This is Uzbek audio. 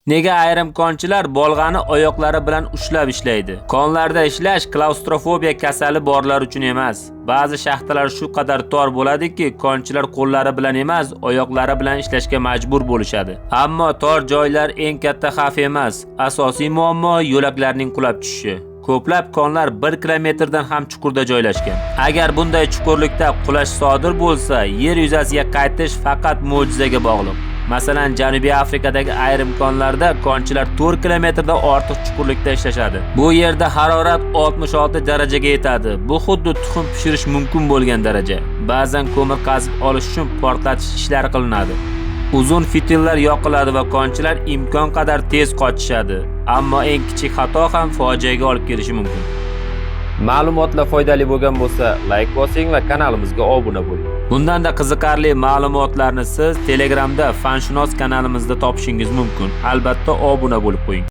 Nega ayrim konchilar bolg'ani oyoqlari bilan ushlab ishlaydi? Konlarda ishlash klaustrofobiya kasali borlar uchun emas. Ba'zi shaxtalar shu qadar tor bo'ladiki, konchilar qo'llari bilan emas, oyoqlari bilan ishlashga majbur bo'lishadi. Ammo tor joylar eng katta xavf emas. Asosiy muammo yo'laklarning qulab tushishi. Ko'plab konlar 1 kilometrdan ham chuqurda joylashgan. Agar bunday chuqurlikda qulash sodir bo'lsa, yer yuzasiga qaytish faqat mo'jizaga bog'liq. Masalan, Janubiy Afrikadagi ayrim konlarda konchilar 4 kilometrdan ortiq chuqurlikda ishlashadi. Bu yerda harorat 66 darajaga yetadi. Bu xuddi tuxum pishirish mumkin bo'lgan daraja. Ba'zan ko'mir qazib olish uchun portlatish ishlari qilinadi. Uzun fitillar yoqiladi va konchilar imkon qadar tez qochishadi. Ammo eng kichik xato ham fojiaga olib kelishi mumkin. Ma'lumotlar foydali bo'lgan bo'lsa, like bosing va kanalimizga obuna bo'ling. Bundanda qiziqarli ma'lumotlarni siz Telegramda Fanshunos kanalimizda topishingiz mumkin. Albatta obuna bo'lib qo'ying.